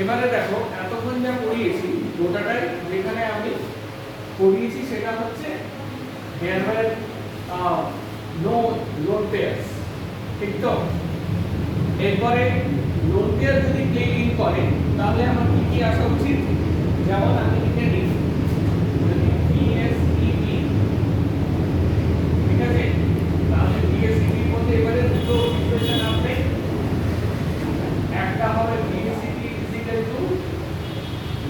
এবারে দেখো এতক্ষণ যা পড়িয়েছি গোটাটাই যেখানে আমি পড়িয়েছি সেটা হচ্ছে there were no loan pairs, ঠিক তো? এরপরে লোন পেয়ার যদি প্লে ইন করে তাহলে আমার কি কি আসা উচিত, যেমন আমি লিখে নিই যদি PSEB, ঠিক আছে, তাহলে PSEB এর মধ্যে এবারে দুটো ইকুয়েশন আসবে, একটা হবে PSEB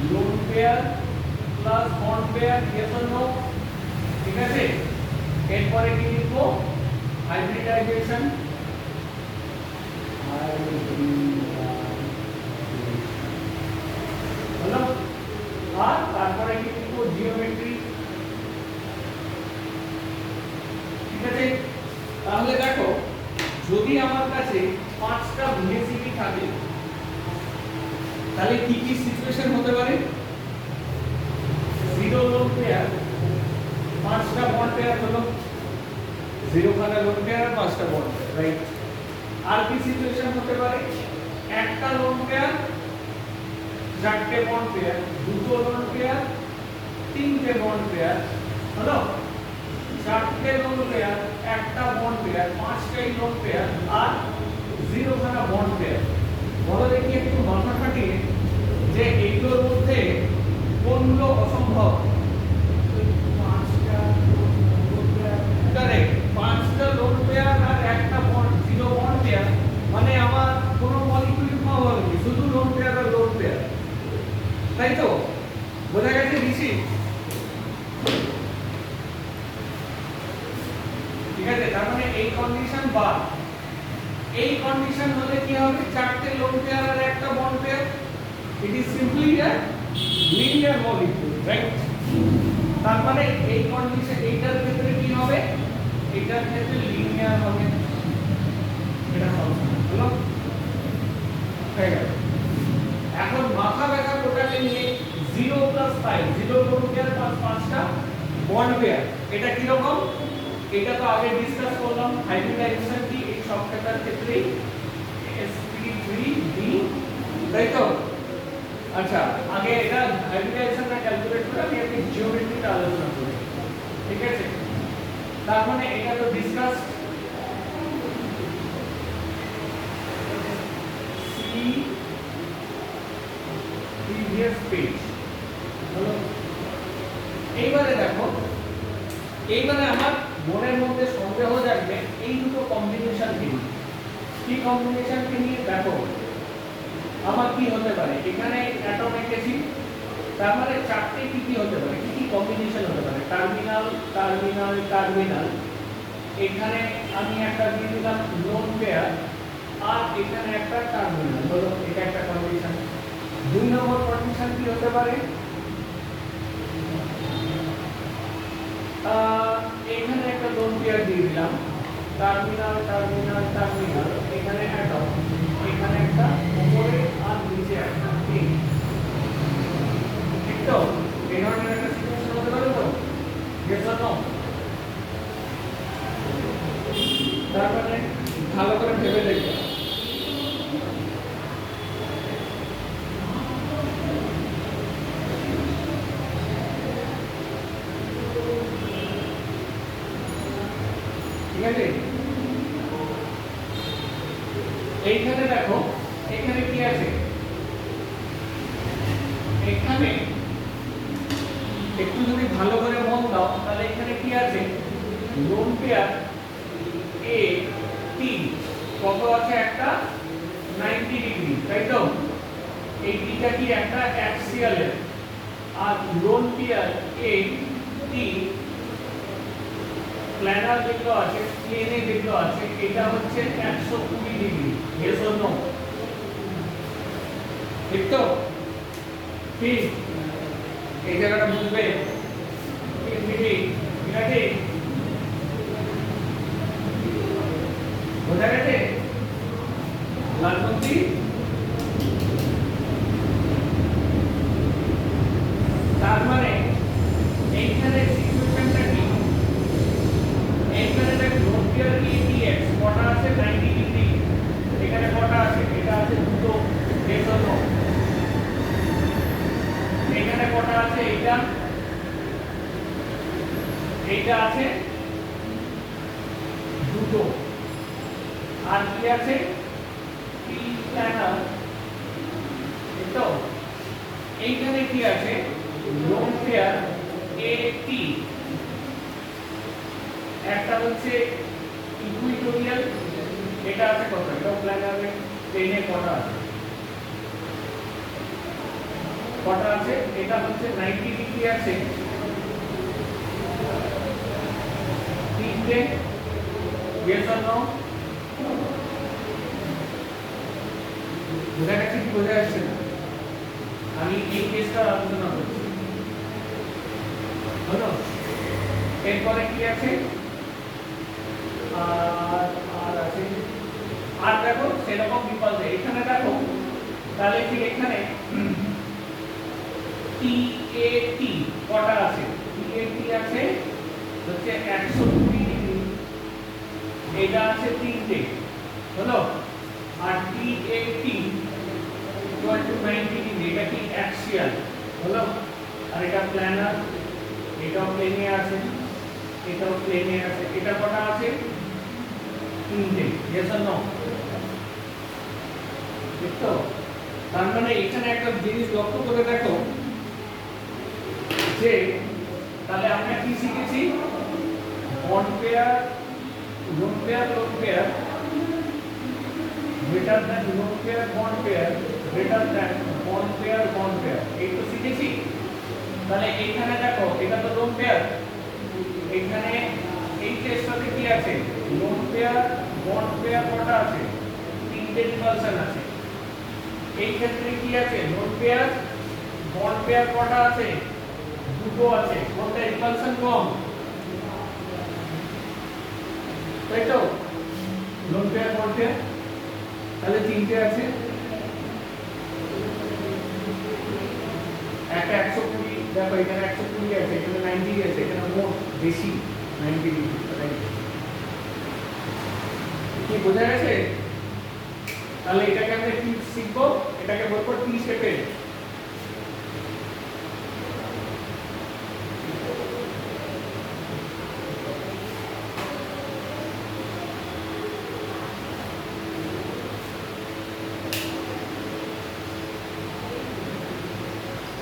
lone pair plus bond pair, yes or no, ঠিক আছে। এরপরে কি লিখবো, হাইব্রিডাইজেশন, হলো, আর তারপরে কি লিখবো, জিওমেট্রি, ঠিক আছে। তাহলে দেখো যদি আমার কাছে 5টা ভিএসিপি থাকে তাহলে কি কি সিচুয়েশন হতে পারে, জিরো লোন পেয়ার, 5টা বন্ড পেয়ার হলো, 0 খানা লোন পেয়ার আর 5টা বন্ড পেয়ার, রাইট। আর কি সিচুয়েশন হতে পারে, একটা লোন পেয়ার, 4টে বন্ড পেয়ার, দুটো লোন পেয়ার, 3টে বন্ড পেয়ার, হলো, 4টে লোন পেয়ার, একটা বন্ড পেয়ার, 5টাই লোন পেয়ার আর 0 খানা বন্ড পেয়ার। বলো দেখি একটু মাথা খাটিয়ে যে এইগুলোর মধ্যে কোনগুলো অসম্ভব। 5টা লোন পেয়ার আর একটা বন্ড, 0 বন্ড পেয়ার, মানে আমার কোনো মলিকিউল পাওয়া হবে শুধু লোন পেয়ার আর লোন পেয়ার, তাই তো? বোঝা গেছে ঋষি? ঠিক আছে, তার মানে এই কন্ডিশন বা এই কন্ডিশন হলে কি হবে, 4টে লোন পেয়ার আর একটা bond pair, it is simply a linear molecule, right. তার মানে এই কন্ডিশন এইটার ক্ষেত্রে কি হবে, এটার ক্ষেত্রে লিনিয়ার হবে, এটা হলো, হয়ে গেল। এখন মাথা ব্যথা টোটালি নিয়ে 0 প্লাস 5, 0 লোন পেয়ার প্লাস 5টা বন্ড পেয়ার, এটা কি রকম, এটা তো আগে ডিসকাস করলাম, হাইব্রিডাইজেশন কি এই সবকটার ক্ষেত্রেই sp3d, তাই তো? আচ্ছা, আগে এটা হাইব্রিডাইজেশনটা ক্যালকুলেট করে আমি একটু জিওমেট্রিটা আলোচনা করি, ঠিক আছে। তার মানে এটা তো ডিসকাস সি প্রিভিয়াস পেজ, হলো। এইবারে দেখো, এইবারে আমার মনের মধ্যে সন্দেহ জাগবে এই দুটো কম্বিনেশন কি কম্বিনেশন নিয়ে, দেখো আমার কি হতে পারে, এখানে অ্যাটম এঁকেছি, তার মানে 4টে কি হতে পারে, কি কম্বিনেশন হতে পারে, টার্মিনাল টার্মিনাল টার্মিনাল, এখানে আমি একটা দিয়ে দিলাম লোন পেয়ার আর এখানে একটা টার্মিনাল, হলো, এটা একটা কন্ডিশন। 2 নম্বর কন্ডিশন কি হতে পারে, এখানে একটা লোন পেয়ার দিয়ে দিলাম, টার্মিনাল টার্মিনাল টার্মিনাল, এখানে অ্যাটম, এখানে একটা উপরে আর নিচে একটা, ঠিক তো? এই ধরনের একটা সিচুয়েশন হতে পারে তো, ইয়েস অর নো? তার মানে ভালো করে ভেবে দেখো, ঠিক আছে। এইখানে দেখো এখানে কি আছে, এখানে একটু যদি ভালো করে মন দাও তাহলে এখানে কি আছে, লোন পেয়ার এ টি কত আছে, একটা 90 ডিগ্রি, তাই তো? এই টিটা কি একটা অ্যাক্সিয়াল এর, আর লোন পেয়ার এ টি প্ল্যানার যেগুলো আছে, প্লেনে যেগুলো আছে, এটা হচ্ছে 120 ডিগ্রি, ইয়েস অর নো? ঠিক তো? ঠিক, এই জায়গাটা বুঝবে, ঠিক আছে, বোঝা গেছে লালমন্ত্রী? তার মানে এইখানে সিচুয়েশনটা কি, এইখানে দেখ লোন পেয়ার ATX কটা আছে, 90 ডিগ্রি, এখানে কটা আছে, এটা আছে দুটো, ইয়েস অর নো? আছে এইটা, এইটা আছে দুটো, আর কি আছে টি প্ল্যানার, তো এইখানে কি আছে লোন পেয়ার এ টি, একটা হচ্ছে ইকুইটোরিয়াল, এটা আছে কত, এটা প্ল্যানারে ট্রেনে কটা আছে, কটা আছে, এটা হচ্ছে 90 ডিগ্রি আছে তিনটে, yes or no, বোঝা গেছে কি বোঝা যাচ্ছে না, আমি এই কেসটা আলোচনা করছি, হলো। এরপরে কি আছে, আর আছে, আর দেখো সেরকম বিকল্প এখানে দেখো, তাহলে ঠিক এখানে টি এ টি কটা আছে, টি এ টি আছে হচ্ছে 120 ডিগ্রি, এটা আছে তিনটে, হলো। আর টি এ টি ইকুয়াল টু 90 ডিগ্রি, এটা কি অ্যাক্সিয়াল, হলো। আর এটা প্ল্যানার, এটাও প্লেনে আছে, এটাও প্লেনে আছে, এটা কটা আছে তিনটে, yes or no, ঠিক তো। তার মানে এখানে একটা জিনিস লক্ষ্য করে দেখো যে তাহলে আমরা কি শিখেছি, bond pair, lone pair, lone pair greater than lone pair, bond pair greater than bond pair, bond pair, এই তো শিখেছি। তাহলে এইখানে দেখো এটা তো লোন পেয়ার, এখানে এই কেসটাতে কি আছে, লোন পেয়ার, বন্ড পেয়ার কটা আছে, তিনটে রিপালশন আছে। এই ক্ষেত্রে কি আছে, লোন পেয়ার, বন্ড পেয়ার কটা আছে, দুটো আছে, কোনটা রিপালশন কম, তাই তো, লোন পেয়ার, বন্ড পেয়ার, তাহলে তিনটে আছে, একটা 120, দেখো এখানে 120 আছে, এখানে 90 আছে, এখানে মোট বেশি 90 ডিগ্রি, কি বোঝা গেছে। তাহলে এটাকে আমরা কি শিখবো, এটাকে বলবো টি শেপের,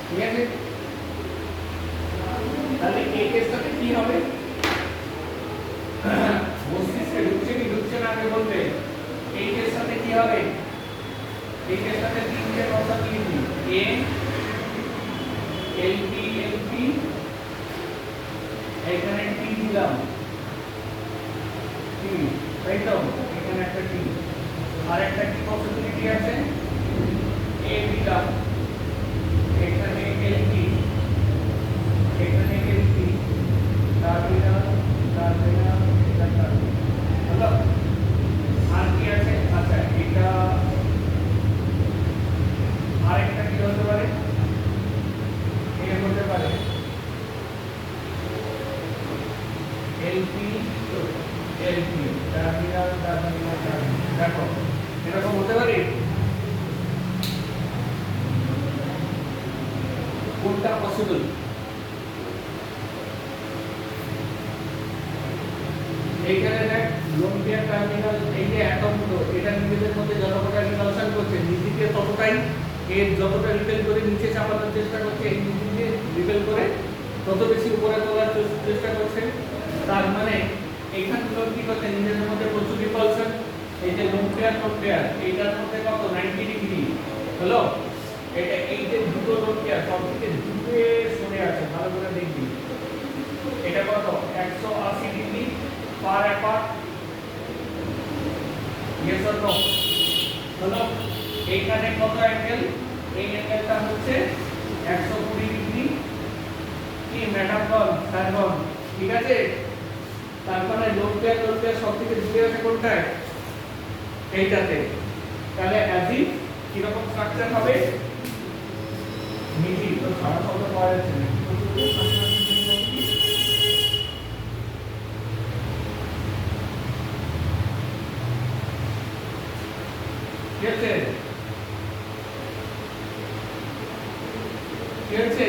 ঠিক আছে। তাহলে এই কেসটাতে কি হবে, মস্তিষ্কে ঢুকছে কি ঢুকছে না আগে বলতে, এই কেসটাতে কি হবে, এই কেসটাতে তিনটে কথা লিখবি, এ এলপি এলপি, এখানে টি দিলাম, টি, তাই তো, এখানে একটা টি, আর একটা কি পসিবিলিটি আছে, এ দিলাম, এখানে এলপি, এখানে এলপি, টার্মিনাল, টার্মিনাল, এটা টার্মিনাল, হলো। আর কি আছে, আচ্ছা এটা আরেকটা কি হতে পারে, এই হতে পারে LP, LP, terminal, terminal, terminal, দেখো এরকম হতে পারে, কোনটা পসিবল, এইখানে দেখ লোন পেয়ার টার্মিনাল, এই যে অ্যাটমগুলো এটা নিজেদের মধ্যে যতটা রিপালশন করছে, নিচে ততটাই এর যতটা রিপেল করে নিচে চাপানোর চেষ্টা করছে, এই নিচে রিপেল করে তত বেশি উপরে তোলার চেষ্টা করছে। তার মানে এইখানগুলো কি করছে, নিজেদের মধ্যে প্রচুর রিপালশন, এই যে লোন পেয়ার, লোন পেয়ার এইটার মধ্যে কত 90 ডিগ্রি, হলো। এটা এই যে দুটো লোন পেয়ার সব থেকে দূরে সরে আছে, ভালো করে দেখবি, এটা কত 180 degree far apart, yes or no, হলো। এইখানে কত অ্যাঙ্গেল, এই অ্যাঙ্গেলটা হচ্ছে 120 ডিগ্রি, কি ম্যাডাম বল, স্যার বল, ঠিক আছে। তারপরে লোন পেয়ার সব থেকে দূরে আছে কোনটায়, এইটাতে। তাহলে অ্যাজি কিরকম স্ট্রাকচার হবে, মিডি তো সারা শব্দ পাওয়া যাচ্ছে না, ঠিক আছে, ঠিক আছে।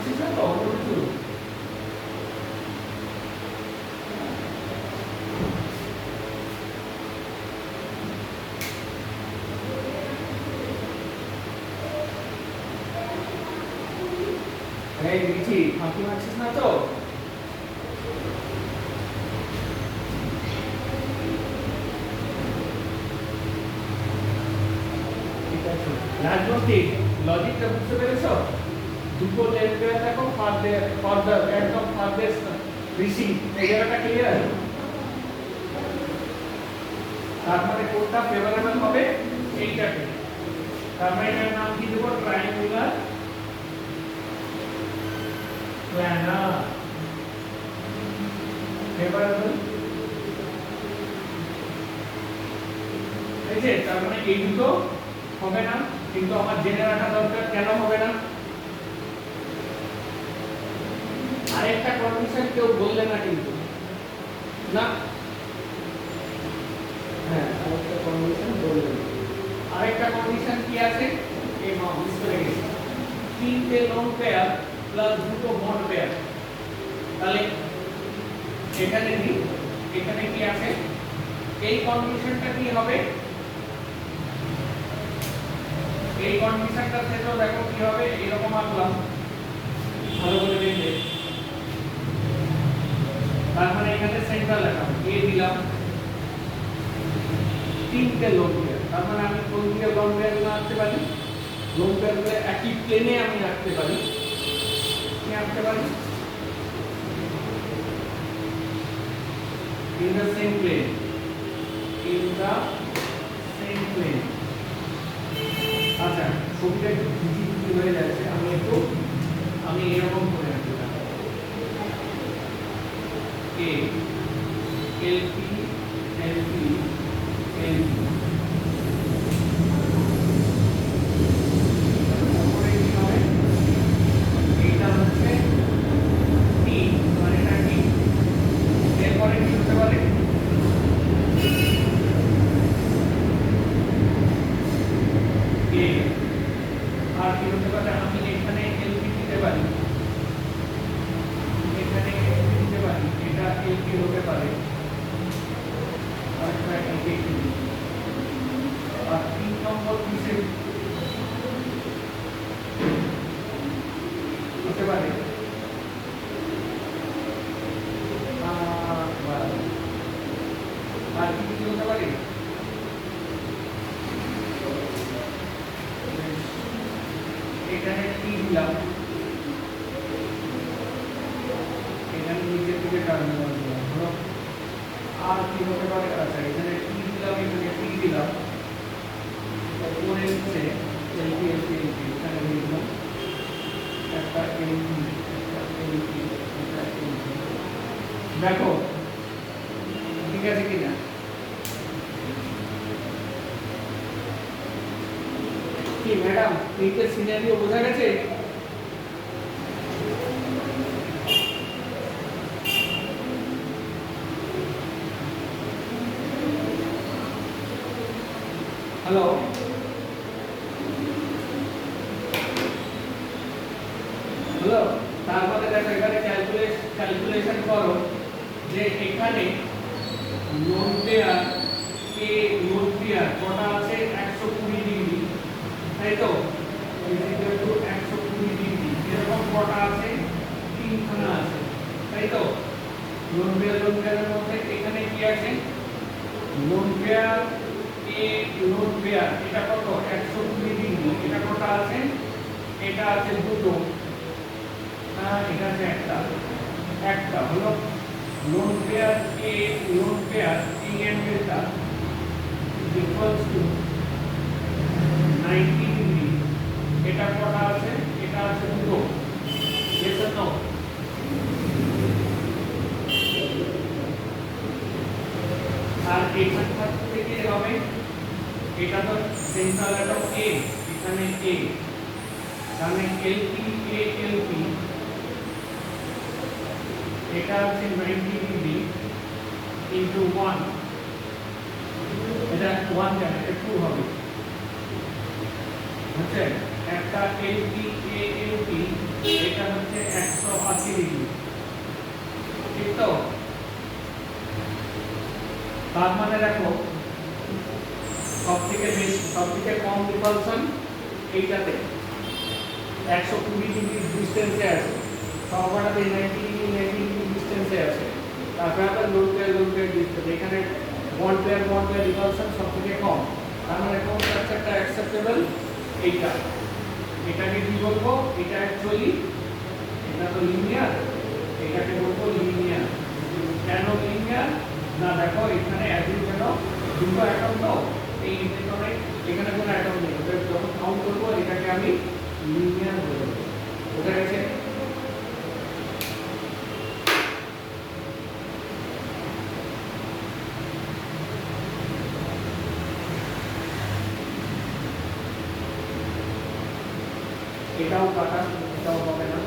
করছিস না তো অন্য কিছু? এই লিখি ফাঁকি মারছিস না তো? ঠিক আছে রাজনৈতিক লজিকটা বুঝতে পেরেছো? দুটো লেন দেওয়া থাকো ফার্দার একদম ফার্দার রিসিভ এই জায়গাটা ক্লিয়ার? তার মানে কোনটা ফেভারেবল হবে এইটাকে, তার মানে এর নাম কি দেব? Triangular planner favourable. এই যে তার মানে এই দুটো হবে না, কিন্তু আমার জেনে রাখা দরকার কেন হবে না। আরেকটা কন্ডিশন কেউ বললে না কিন্তু, না হ্যাঁ আরেকটা কন্ডিশন বললেন। আরেকটা কন্ডিশন কি আছে? এই মা মিস করে গেছি, তিনটে লং পেয়ার প্লাস দুটো বন্ড পেয়ার। তাহলে এখানে কি আছে? এই কন্ডিশনটা কি হবে? এই কন্ডিশনটা থেকেও দেখো কি হবে, এরকম আঁকলাম ভালো করে দেখবে। তার মানে এখানে সেন্টার লেখা এ দিলাম, তিনটে লোন পেয়ার। তার মানে আমি কোন দিকে লোন পেয়ার আঁকতে পারি? লোন পেয়ারগুলো একই প্লেনে আমি আঁকতে পারি। কি আঁকতে পারি? in the same plane, in the same plane। আচ্ছা ছবিটা একটু ঘুচি ঘুচি হয়ে যাচ্ছে, আমি এরকম করে আঁকতে পারি। A LP LP LP তারপরে কি হবে? এটা হচ্ছে T, মানে এটা T। এরপরে কি হতে পারে? A আর কি হতে পারে? আমি এখানে LP দিতে পারি, এখানে LP দিতে পারি, এটা LP হতে পারে, আর এটা LP আর 3 নম্বর কিসে হতে পারে? আর কি হতে পারে? এখানে T দিলাম, এখানে নিচের দিকে টার্মিনাল দিলাম, হলো। আর কি হতে পারে? আচ্ছা এখানে T দিলাম, এখানে T দিলাম, উপরে হচ্ছে LP LP LP, এখানে লিখলাম একটা LP একটা LP একটা LP। দেখো ঠিক আছে কিনা? কি ম্যাডাম এইটা সিনারিও বোঝা গেছে? হ্যালো হ্যালো তারপরে দেখো এখানে ক্যালকুলেশন করো যে এখানে লোন পেয়ার লোন পেয়ার কটা আছে? 120 ডিগ্রি, তাই তো? Equal to 120 degree. এরকম কটা আছে? তিনখানা আছে, তাই তো? লোন পেয়ারের মধ্যে এখানে কি আছে? লোন পেয়ার এ লোন পেয়ার এটা কত? 120 ডিগ্রি। এটা কটা আছে? এটা আছে দুটো, এটা আছে একটা হলো লোন পেয়ার এ লোন পেয়ার এই অ্যাঙ্গেলটা ইকুয়ালস টু 90 ডিগ্রি। এটা কটা আছে? এটা আছে দুটো, yes or no? আর এখানকার থেকে হবে এটা তো সেন্ট্রাল এটা A, এখানে A, তাহলে LP A LP এটা হচ্ছে 90 ডিগ্রি ইনটু 1, এটা 1 জানা, এটা 2 হবে, হচ্ছে একটা LP A LP এটা হচ্ছে 180 ডিগ্রি, ঠিক তো? তার মানে দেখো সবথেকে বেশি সবথেকে কম রিপালশন এইটাতে 120 ডিগ্রি ডিসটেন্সে আছে, সবকটাতে 90 ডিগ্রি ডিসটেন্সে আছে। তারপরে আবার লোড পেয়ার ডিসটেন্স, এখানে বন্ড পেয়ার রিপালশন সবথেকে কম। তার মানে কোন স্ট্রাকচারটা অ্যাকসেপ্টেবল? এইটা। এটাকে কি বলবো? এটা অ্যাকচুয়ালি এটা তো লিনিয়ার, এটাকে বলবো লিনিয়ার। কেন লিনিয়ার? না দেখো এখানে অ্যাজিম কেন দুটো অ্যাটম তো, এই ইলেকট্রনে এখানে কোনো অ্যাটম নেই, ওটা যখন কাউন্ট করবো এটাকে আমি লিনিয়ার বলবো। বুঝা গেছে? এটাও কাটা, এটাও হবে না।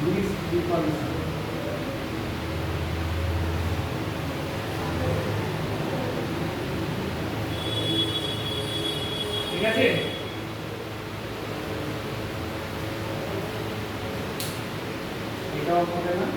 মিস ডিফারেন্স ঠিক আছে? এটাও হবে না।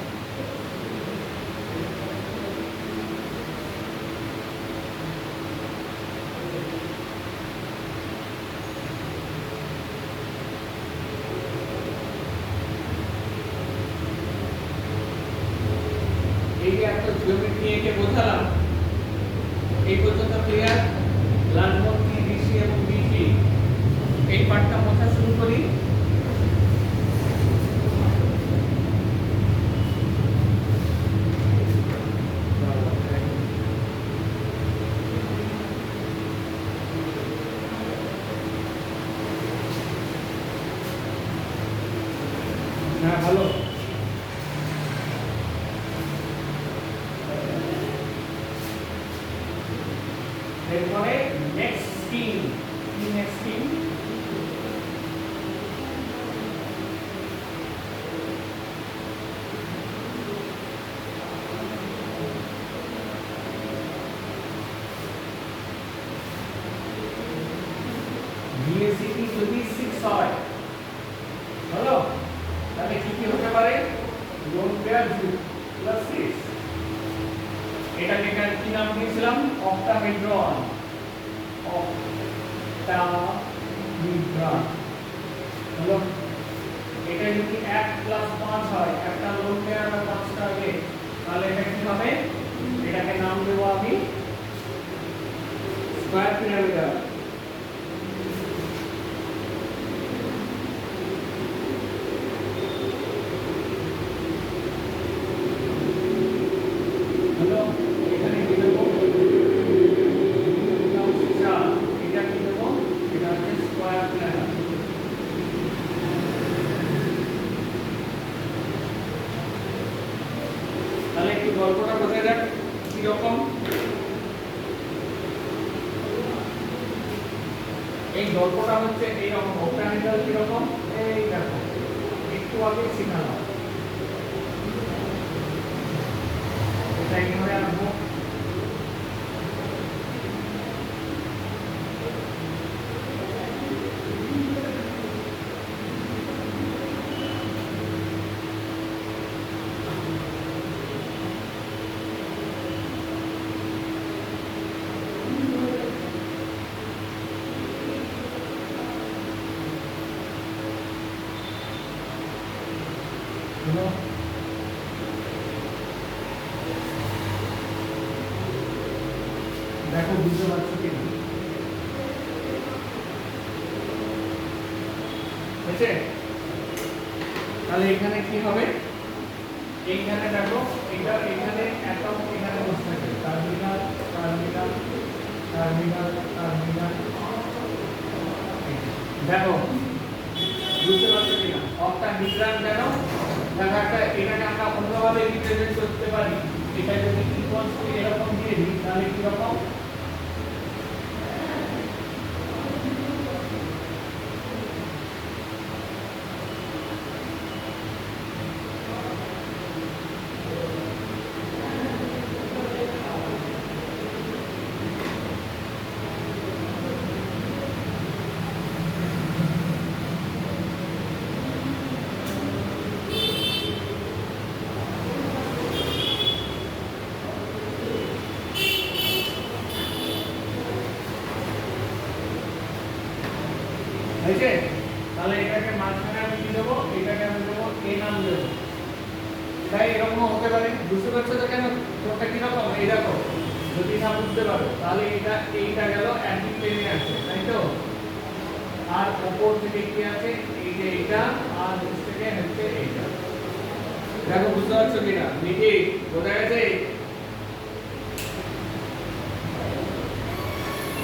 এই যে একটা জিওমেট্রি এঁকে বোঝালাম, এই পর্যন্ত ক্লিয়ার? লালমতি, ঋষি এবং বিজি এই পার্টটা বোঝা শুরু করি। হ্যাঁ ভালো। এরপরে নেক্সট স্কিম, কি নেক্সট স্কিম? ভিএসিটি যদি 6 হয়, হলো, তাহলে কি কি হতে পারে? Loan pair plus 6। এটাকে কি নাম দিয়েছিলাম? অক্টাহেড্রন। অক্টাহেড্রন হলো। এটা যদি 1 প্লাস 5 হয়, একটা লোন পেয়ার আর 5টা আগে, তাহলে এটা কি হবে? এটাকে নাম দেব আমি স্কয়ার পিরামিডাল। হলো, এখানে কি দেব? এটা কি দেব? এটা হচ্ছে স্কয়ার পিরামিডাল। তাহলে একটু গল্পটা বোঝা যাক কিরকম। এই গল্পটা হচ্ছে এইরকম, অক্টাহেড্রাল কিরকম? এই দেখো একটু আগে শিখালাম, এটা এইভাবে আনবো। দেখো বুঝতে পারছো কি না? বুঝছে? তাহলে এখানে কি হবে? এইখানে দেখো এটা এখানে অ্যাটম এখানে বসে থাকে, টার্মিনাল টার্মিনাল টার্মিনাল টার্মিনাল। দেখো বুঝতে পারছো কি না? অক্টাহেড্রাল কেন? দেখো একটা এটাকে আমরা অন্যভাবে রিপ্রেজেন্ট করতে পারি। এটা যদি ইকুয়ালস টু এরকম দিয়ে দিই তাহলে কি রকম? হয়েছে? তাহলে এটাকে মাঝখানে আমি কি দেবো, এটাকে আমি দেবো এ নাম দেবো। তাই এরকম হতে পারে, বুঝতে পারছো তো কেন তোরটা কিরকম? এই দেখো, যদি না বুঝতে পারো তাহলে এইটা গেল একই প্লেনে আছে, তাই তো? আর উপর থেকে কি আছে, এই যে এইটা, আর নিচ থেকে হচ্ছে এইটা। দেখো বুঝতে পারছো কিনা? নিকি বোঝা গেছে?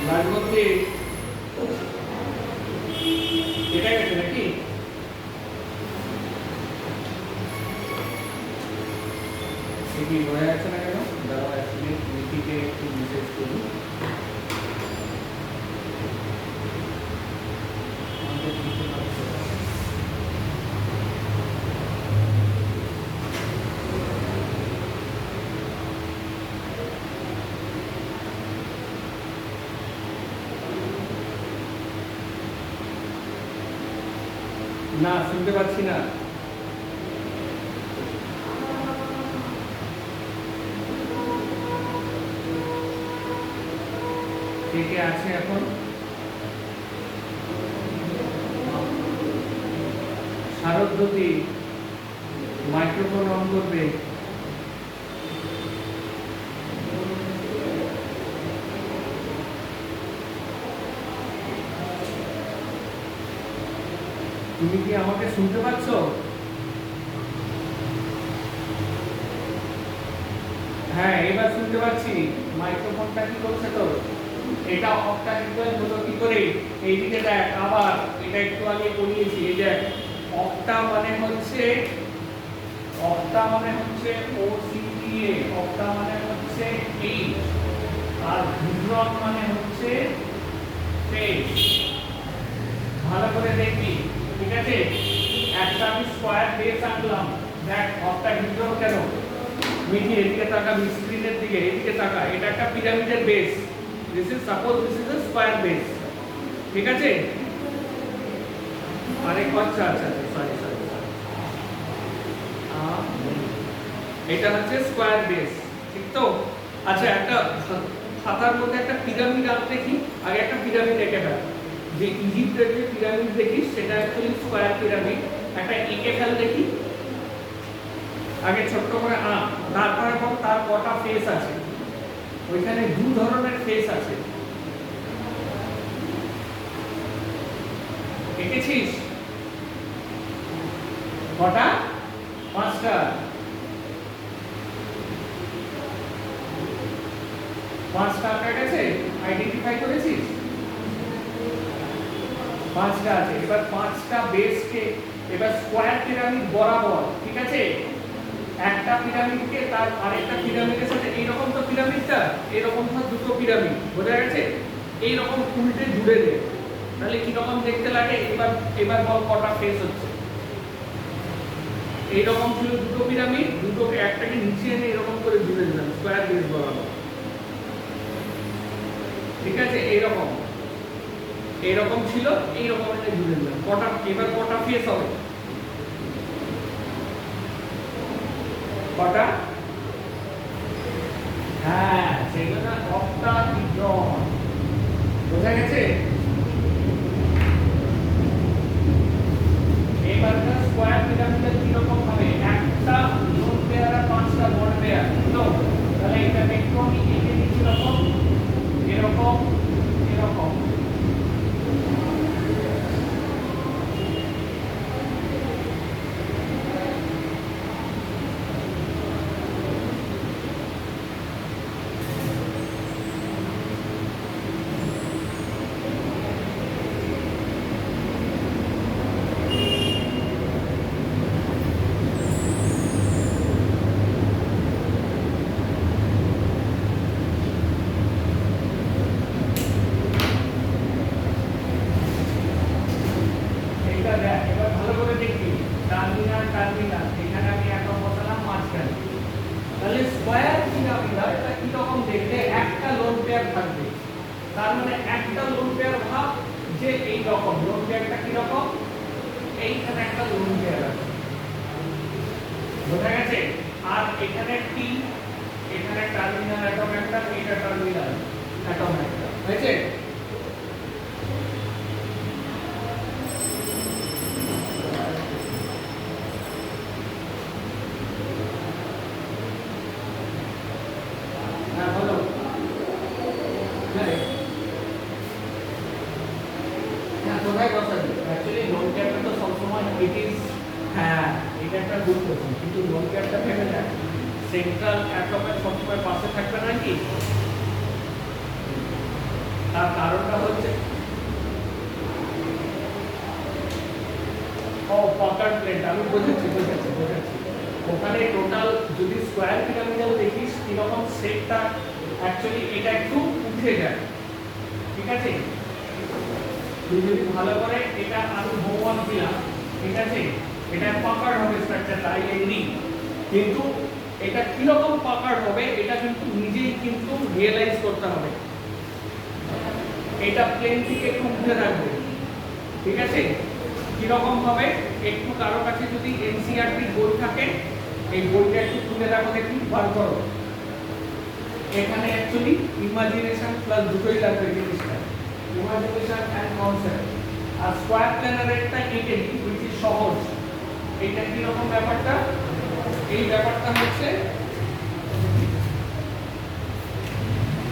রাজমন্ত্রী এটা গেছে নাকি? কি বোঝা যাচ্ছে না কেন? দাঁড়াও এক মিনিট, নিকিকে একটু মেসেজ করি। না শুনতে পাচ্ছি না। কে কে আছে এখন? শারদ্বতী মাইক্রোফোন অন করবে। তুমি কি আমাকে শুনতে পাচ্ছ? হ্যাঁ এবার শুনতে পাচ্ছি। মাইক্রোফোনটা কি করছে তো? এটা অফটা ইকুয়াল হলো কি করে? এইদিকে দেখ, আবার এটা একটু আগে পড়িয়েছি। এই দেখ, অফটা মানে হচ্ছে OCTA, অফটা মানে হচ্ছে এইট, আর ভিব্রন মানে হচ্ছে ফেজ। ভালো করে দেখবি, ঠিক আছে? একটা আমি স্কয়ার বেস আনলাম, দেখ অফটা ভিব্রন কেন? মিটি এদিকে তাকা, স্ক্রিনের দিকে এদিকে তাকা। এটা একটা পিরামিডের base. This is suppose this is a square base, ঠিক আছে? আরে আচ্ছা আচ্ছা সরি সরি, এটা হচ্ছে স্কয়ার বেস, ঠিক তো? আচ্ছা একটা খাতার মধ্যে একটা পিরামিড আঁক দেখি। আগে একটা পিরামিড এঁকে ফেল। যে ইজিপ্টের যে পিরামিড দেখিস সেটা অ্যাকচুয়ালি স্কয়ার পিরামিড। একটা এঁকে ফেল দেখি। আগে ছোট্ট করে আঁক, তারপরে বল তার কটা ফেস আছে। ওইখানে দু ধরনের ফেস আছে, এঁকেছিস? কটা? পাঁচটা। পাঁচটা আপনার কাছে আইডেন্টিফাই করেছিস? পাঁচটা আছে। এবার পাঁচটা বেসকে এবার স্কয়ার পিরামিড বরাবর, ঠিক আছে? একটা পিরামিডকে তার আরেকটা পিরামিডের সাথে এইরকম তো পিরামিডটা, এইরকম তো দুটো পিরামিড, বোঝা গেছে? এইরকম উল্টে জুড়ে দে, তাহলে কি রকম দেখতে লাগে? এবার বল কটা ফেস হচ্ছে? এইরকম ছিল দুটো পিরামিড, দুটোকে একটাকে নিচে এনে এরকম করে জুড়ে দিলাম স্কয়ার বেস বরাবর, ঠিক আছে? এইরকম ছিল, এইরকম এনে জুড়ে দিলাম। কটা? এবার কটা ফেস হবে? কটা? হ্যাঁ সেগুলো অক্টাহিড্রন, বোঝা গেছে? এবারটা স্কয়ার পিরামিডের কি রকম হবে? একটা লোন পেয়ার আর পাঁচটা বন্ড পেয়ার, তো তাহলে এটা দেখো আমি এঁকে দিচ্ছি এরকম এরকম এরকম। এবার ভালো করে দেখবি, টার্মিনাল টার্মিনাল, এখানে আমি একটা বসালাম মাঝখানে। তাহলে স্কয়ার পিরামিডটা এটা কি রকম দেখতে? একটা লোন পেয়ার থাকবে, তার মানে একটা লোন পেয়ার ভাব যে এই রকম লোন পেয়ারটা কি রকম? এইখানে একটা লোন পেয়ার আছে, বোঝা গেছে? আর এখানে টি, এখানে টার্মিনাল অ্যাটম একটা, এটা টার্মিনাল অ্যাটম একটা, হয়েছে? ইট ইজ, হ্যাঁ এটা একটা গুড কোশ্চেন, কিন্তু লোন পেয়ারটা ভেবে দেখ, সেন্ট্রাল অ্যাটমের সবসময় পাশে থাকবে নাকি? তার কারণটা হচ্ছে পকার প্লেট, আমি বোঝাচ্ছি। ওখানে টোটাল যদি স্কোয়ার পিরামিডাল দেখিস কিরকম শেপটা, অ্যাকচুয়ালি এটা একটু উঠে যায়, ঠিক আছে? তুই যদি ভালো করে এটা, আমি হোমওয়ার্ক দিলাম, ঠিক আছে, এটা পকার হবে স্ট্রাকচারটা, আই এগ্রি, কিন্তু এটা কিরকম পকার হবে এটা কিন্তু নিজেই কিন্তু রিয়েলাইজ করতে হবে। এটা প্লেন থেকে একটু উঠে থাকবে, ঠিক আছে? কিরকম হবে, একটু কারো কাছে যদি এনসিইআরটি বই থাকে, এই বইটা একটু তুলে রাখো, দেখি বার করো। এখানে অ্যাকচুয়ালি ইমাজিনেশন প্লাস দুটোই লাগবে জিনিসটা, ইমাজিনেশন এন্ড কনসেপ্ট। আর স্কয়ার প্ল্যানারেরটা এঁকে দিই, which is সহজ। এটা কি রকম ব্যাপারটা, এই ব্যাপারটা হচ্ছে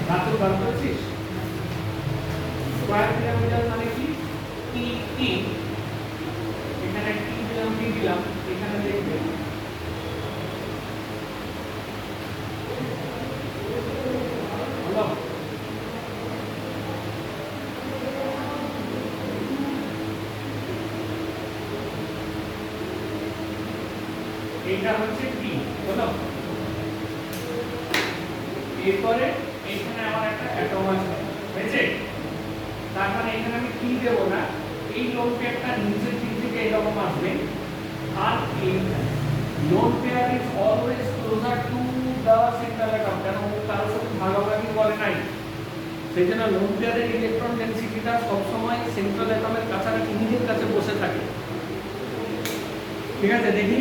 ধাতু বার করেছিস। স্কয়ার পিরামিডাল মানে কি, টি টি, এখানে টি দিলাম, টি দিলাম, এখানে দেখবে এটা হচ্ছে টি, বলো। এরপরে এখানে আমার একটা অ্যাটম আছে, বুঝেছে? তার মানে এখানে আমি টি দেব না, এই লোন পেয়ারটা নিচের দিক থেকে এরকম আসবে, আর এই lone pair is always closer to the central atom, কেন ও কারোর সাথে ভাগাভাগি করে নাই, সেই জন্য লোন পেয়ারের ইলেকট্রন ডেনসিটিটা সবসময় সেন্ট্রাল অ্যাটমের কাছাকাছি নিজের কাছে বসে থাকে, ঠিক আছে? দেখি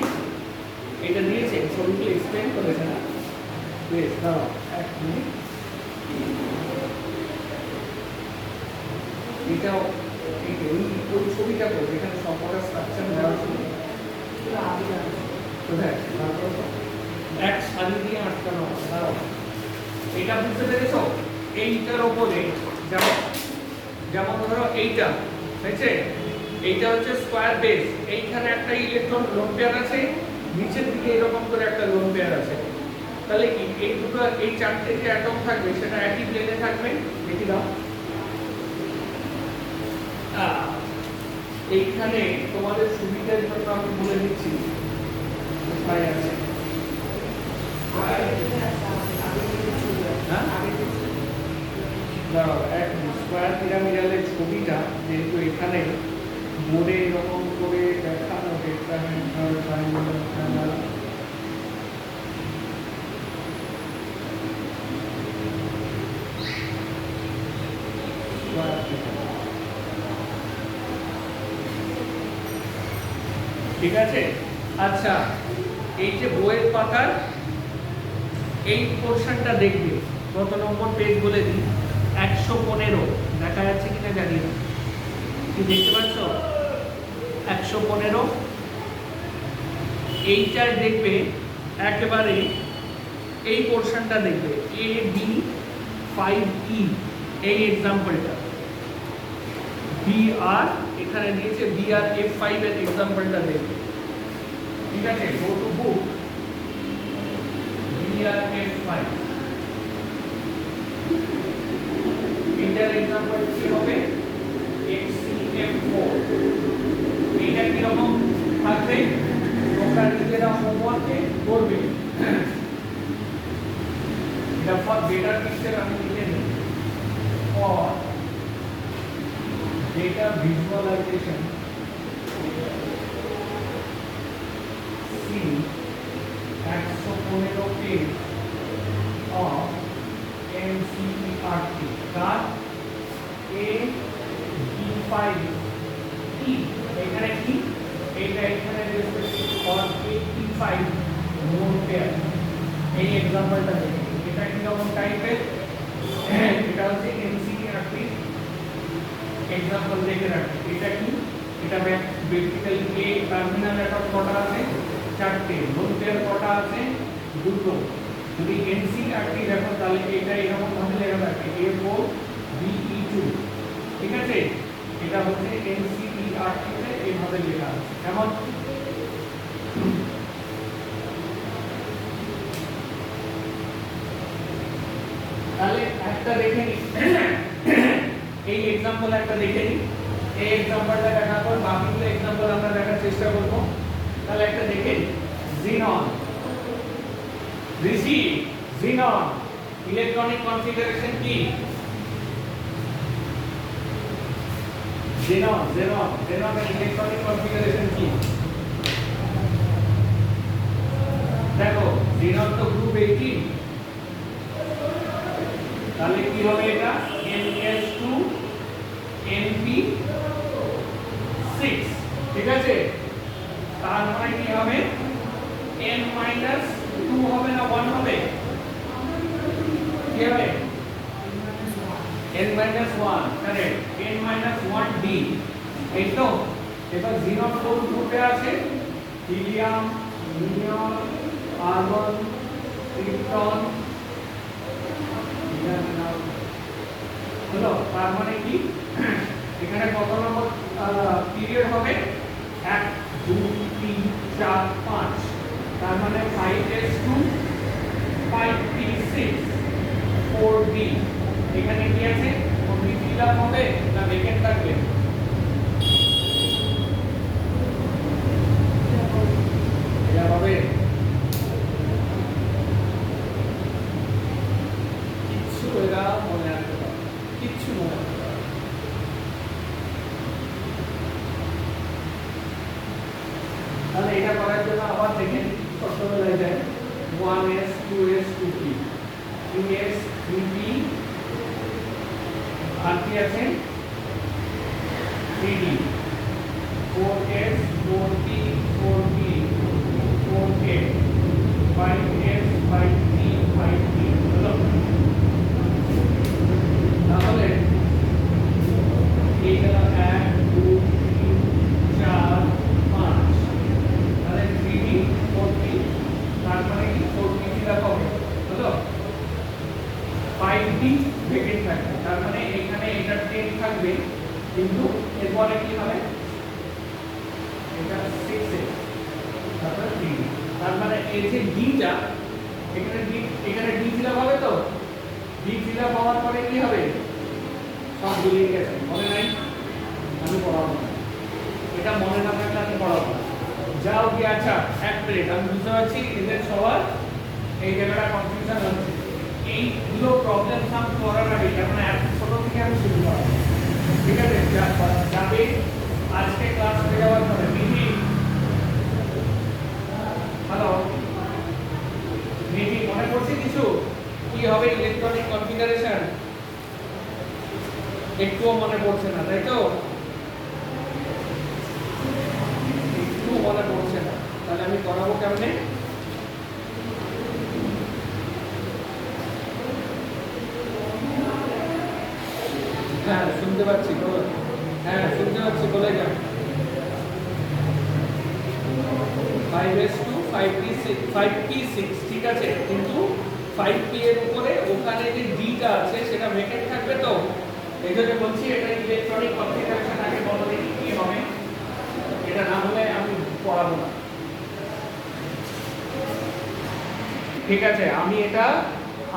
এটা দিয়েছে, ছবিটি এক্সপ্লেন করেছে না, বেশ দাও এক মিনিট। এটাও ওই ছবিটা করো যেখানে সম্পর্কের স্ট্রাকচার দেওয়া ছিল, কোথায় এক সারি দিয়ে আটকানো, দাঁড়াও। এটা বুঝতে পেরেছো? এইটার ওপরে যেমন যেমন ধরো এইটা, বুঝছে? এইটা হচ্ছে স্কয়ার বেস, এইখানে একটা ইলেকট্রন লোন পেয়ার আছে, নিচের দিকে এরকম করে একটা লোন পেয়ার আছে, তাহলে কি এই দুটো, এই চারটে যে অ্যাটম থাকবে সেটা একই প্লেনে থাকবে, দেখি দাও। এইখানে তোমাদের সুবিধার জন্য আমি বলে দিচ্ছি কোথায় আছে। দাঁড়াও, এক স্কয়ার পিরামিডালের ছবিটা যেহেতু এখানে বোর্ডে এরকম করে দেখানো, ঠিক আছে? আচ্ছা, এই যে বইয়ের পাতার এই পোর্শনটা দেখবে, কত নম্বর পেজ বলে দিই, 115, দেখা যাচ্ছে কিনা জানি না, কি দেখতে পাচ্ছ? 115, এইটার দেখবে একেবারে এই পোর্শনটা দেখবে, AB5E, এই এক্সাম্পলটা, BR এখানে দিয়েছে, BRF5 এর এক্সাম্পলটা দেখবে, ঠিক আছে? গো টু বুক, BRF5, এটার এক্সাম্পল কি হবে, HCF4। এইটা কিরকম থাকবে তোমরা নিজেরা হোমওয়ার্কে করবে, এটা ফর বেটার পিকচার আমি লিখে নিই, for data visualization, see 115 page of NCERT car AB5E, এখানে কি, এটা এখানে respective for AB5 node pair, এই एग्जांपलটা দেখুন, এটা কি রকম টাইপের, এটা হচ্ছে NCERT एग्जांपल দেখে রাখুন। এটা কি, এটা বেসিক্যালি এ টার্মিনাল অ্যাটম কটা আছে, চারটে, লোন পেয়ার কটা আছে, দুটো। যদি এনসিইআরটি দেখো তাহলে এটা এরকম ভাবে লেখা থাকে A4 BE2, ঠিক আছে? এটা হচ্ছে এনসিইআরটি তে এইভাবে আমাদের লেখা আছে কেমন তাহলে একটা দেখে নি এই एग्जांपल একটা দেখে নি এই एग्जांपलটা দেখার পর বাকিগুলো एग्जांपल আমরা দেখার চেষ্টা করব তাহলে একটা দেখে নি xenon ঋষি xenon ইলেকট্রনিক কনফিগারেশন কি xenon এর ইলেকট্রনিক কনফিগারেশন কি দেখো xenon তো গ্রুপ 18 তাহলে কি হবে এটা ns2 np6 ঠিক আছে তার মানে কি হবে n 2 হবে না 1 হবে কি হবে n 1 কারেক্ট n 1d এই তো এবার xenon কোন গ্রুপে আছে হিলিয়াম নিয়ন আর্গন ক্রিপ্টন হলো তার মানে কি এখানে কত নম্বর পিরিয়ড হবে 1 2 3 4 5 তার মানে 5s2 5p6 4d এখানে কি আছে কোনটি ফিল আপ হবে না ভ্যাকেন্ট থাকবে এটা হবে এরা মনে রাখতে পারবে কিচ্ছু মনে রাখতে পারবে তাহলে এটা করার জন্য আবার দেখেন ছোটবেলায় যায় 1s 2s 2p 3s 3p আর কি আছে 3d 4s 4p 4p 4k 5s 5p 5p হলো তাহলে এই গেল 1 2 3 4 5 তাহলে 3d 4p তার মানে কি 4p ফিল আপ হবে হলো 5d ভ্যাকেন্ট থাকবে তার মানে এখানে এটা 10 থাকবে কিন্তু এরপরে কি হবে এটা 6 এ তারপরে 3d তার মানে এই যে d টা এখানে d ফিল আপ হবে তো d ফিল আপ হওয়ার পরে কি হবে সব গুলিয়ে গেছে মনে নাই আমি পড়াবো না এটা মনে না থাকলে আমি পড়াবো না যাও কি আচ্ছা এক মিনিট আমি বুঝতে পারছি এদের সবার এই জায়গাটা কনফিউশন হচ্ছে এইগুলো প্রবলেম সলভ করার আগে কারণ এত ছোট থেকে আমি শুরু করাবো ঠিক আছে যাবে আজকে ক্লাস হয়ে যাওয়ার পরে মিটি হ্যালো মিটি মনে পড়ছে কিছু কি হবে ইলেকট্রনিক কনফিগারেশন একটুও মনে পড়ছে না তাই তো একটু মনে পড়ছে না তাহলে আমি করাবো কেমনে হ্যাঁ শুনতে পাচ্ছি বলো হ্যাঁ শুনতে পাচ্ছি বলে যান 5s2 5p6 ঠিক আছে কিন্তু 5p এর উপরে ওখানে যে d টা আছে সেটা ভ্যাকেন্ট থাকবে তো এইজন্য বলছি এটা ইলেকট্রনিক কনফিগারেশন আগে বলো দেখি কি হবে এটা না হলে আমি পড়াবো না ঠিক আছে আমি এটা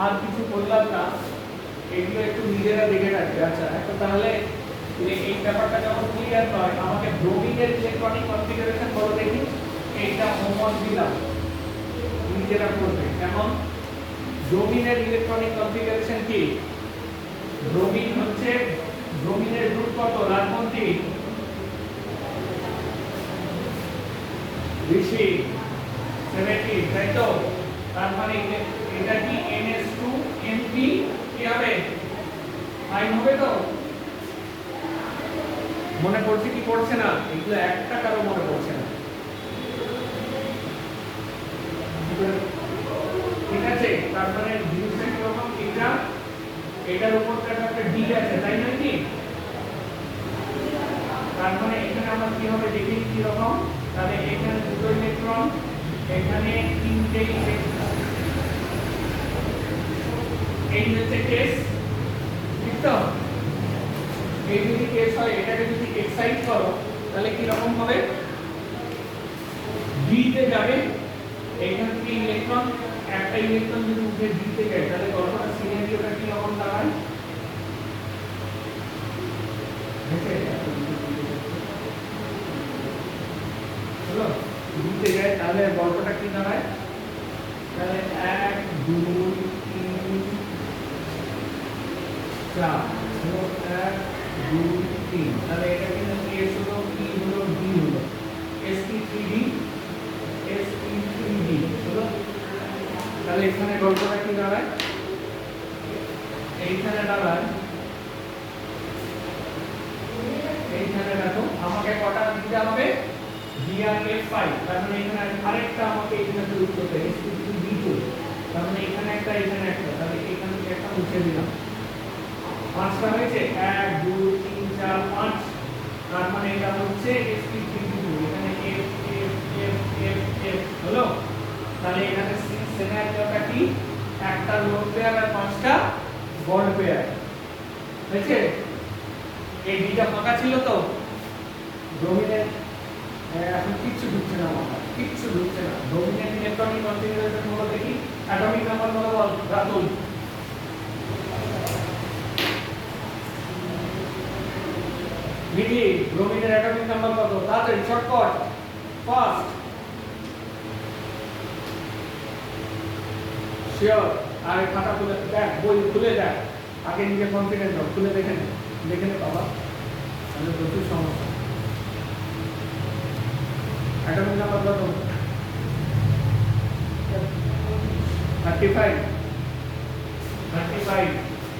আর কিছু বললাম না এগুলো একটু নিজেরা দেখে রাখবে আচ্ছা এখন তাহলে এই ব্যাপারটা যখন ক্লিয়ার হয় আমাকে ব্রোমিনের ইলেকট্রনিক কনফিগারেশন বলো দেখি এইটা হোমওয়ার্ক দিলাম নিজেরা করবে কেমন ব্রোমিনের ইলেকট্রনিক কনফিগারেশন কি ব্রোমিন হচ্ছে ব্রোমিনের গ্রুপ কত রাজমন্ত্রী ঋষি 70 তাই তো তার মানে এটা কি ns2 np কি হবে 5 হবে তো মনে পড়ছে কি পড়ছে না এগুলো একটা কারো মনে পড়ছে না ঠিক আছে তার মানে জিনিসটা কিরকম এটার উপর একটা ডি আছে তাই নয় কি তার মানে এখানে আমরা কি হবে দেখি কি রকম তাহলে এখানে দুটো ইলেকট্রন এখানে তিনটে ইলেকট্রন এই হচ্ছে কেস ঠিক তো এই যদি কেস হয় এটাকে যদি এক্সাইট করো তাহলে কি রকম হবে, D তে যাবে, এইখান থেকে ইলেকট্রন, একটা ইলেকট্রন যদি উঠে D তে যায় তাহলে গল্পটা সিনারিওটা কি রকম দাঁড়ায়, হলো D তে যায় তাহলে গল্পটা কি দাঁড়ায়, তাহলে 1 2 3 4 হলো 1 2 3, তাহলে এটা কিন্তু S হলো P হলো D হলো sp3d sp3d হলো, তাহলে এখানে গল্পটা কি দাঁড়ায়, এইখানে দাঁড়ায়, এইখানে দেখো আমাকে কটা দিতে হবে, DRF5, তার মানে এখানে আরেকটা আমাকে এখানে তৈরি করতে হবে sp3d2, তার মানে এখানে একটা এখানে একটা, তাহলে এখান থেকে একটা মুছে দিলাম, পাঁচটা হয়েছে 1 2 3 4 5, তার মানে এটা হচ্ছে sp3d2, এখানে f f f f f হলো, তাহলে এখানে সিনারিওটা কি, একটা লোন পেয়ার আর পাঁচটা বন্ড পেয়ার হয়েছে। এই ডিটা ফাঁকা ছিল তো ব্রোমিনের, এখন কিচ্ছু ঢুকছে না, আমার কিচ্ছু ঢুকছে না, ব্রোমিনের ইলেকট্রনিক কনফিগারেশন হলো দেখি, অ্যাটমিক নাম্বার বলো বল রাতুল, মিলি ব্রোমিনের অ্যাটমিক নাম্বার কত, তাড়াতাড়ি শর্টকাট ফাস্ট শিওর, আর খাতা খুলে দেখ, বই খুলে দেখ, আগে নিজে কনফিডেন্ট হও, খুলে দেখে নে বাবা, তাহলে প্রচুর সমস্যা। অ্যাটমিক নাম্বার কত, 35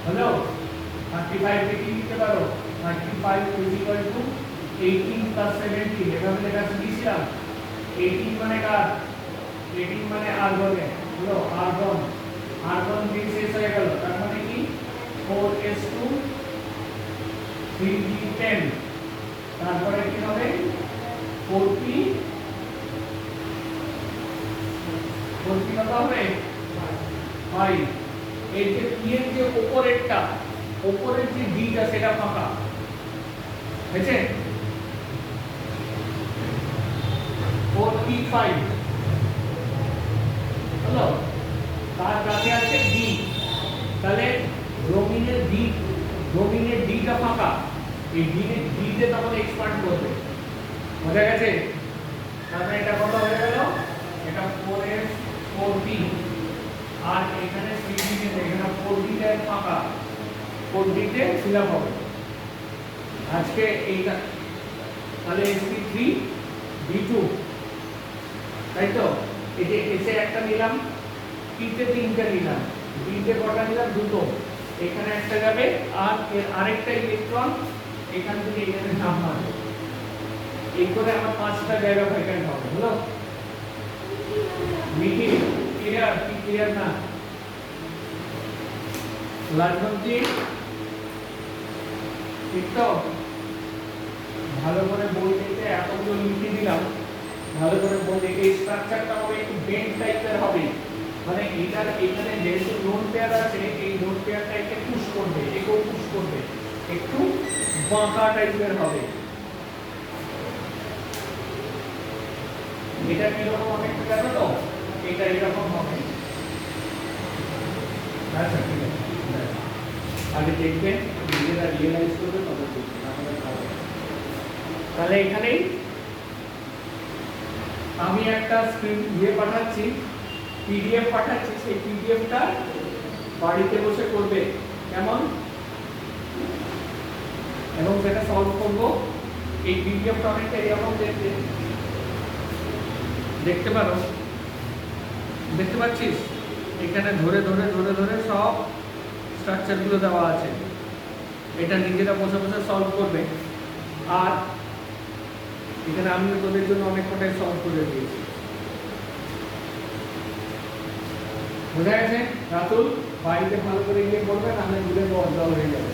হ্যালো, 35 কে কি লিখতে পারো, 35 18 প্লাস 17, এভাবে লেখা শিখেছিলাম, 18 মানে কার, 18 মানে আর্গনে হলো, আর্গন দিয়ে শেষ হয়ে গেল, তার মানে কি 4s2 3d10, তারপরে কি হবে 4p কত হবে 5, এই যে p এর যে উপরেরটা, উপরের যে ডিটা সেটা ফাঁকা হয়েছে, 4p5 হলো, তার কাছে আছে D, তাহলে ব্রোমিনের ডিটা ফাঁকা, এই ডিতে তখন এক্সপান্ড করবে, বোঝা গেছে, তাহলে এটা কত হয়ে গেল, এটা 4s 4p, আর এখানে 3d তে, এখানে 4d তে ফাঁকা, 4d তে ফিল আপ হবে আজকে এইটা, তাহলে sp3 d2, তাই তো, এই যে এসে একটা নিলাম, টিতে তিনটা নিলাম, ডিতে কটা নিলাম, দুটো, এখানে একটা যাবে, আর এর আরেকটা ইলেকট্রন এখান থেকে এখানে চাপ মারবে, এই করে আমার পাঁচটা জায়গা ভ্যাকেন্ট হবে, হলো মিটি ক্লিয়ার, কি ক্লিয়ার না, লাজবন্তি ঠিক তো, ভালো করে বই দেখে এতগুলো লিখে দিলাম, ভালো করে বই দেখে, স্ট্রাকচারটা হবে একটু বেন্ড টাইপের হবে, মানে এটার এখানে যেহেতু লোন পেয়ার আছে, এই লোন পেয়ারটা একটু পুশ করবে, একটু বাঁকা টাইপের হবে, এটা কিরকম হবে একটু জানো তো, এটা এরকম হবে, আচ্ছা ঠিক আছে, আগে দেখবেন নিজেরা রিয়েলাইজ করবে, তবে বুঝবেন, আমাদের ভালো, তাহলে এখানেই আমি একটা স্ক্রিন পাঠাচ্ছি, পিডিএফ পাঠাচ্ছি, সেই পিডিএফটা বাড়িতে বসে করবে কেমন, এবং সেটা সলভ করব, এই পিডিএফটা অনেকটা এরকম দেখতে পারো, দেখতে পাচ্ছিস, এখানে ধরে ধরে ধরে ধরে সব স্ট্রাকচারগুলো দেওয়া আছে, এটা নিজেরা বসে বসে সলভ করবে, আর এখানে আমি তোদের জন্য অনেক কটাই সলভ করে দিয়েছি, বোঝা গেছে রাতুল, বাড়িতে ভালো করে গিয়ে করবে, নাহলে দূরে জল হয়ে যাবে।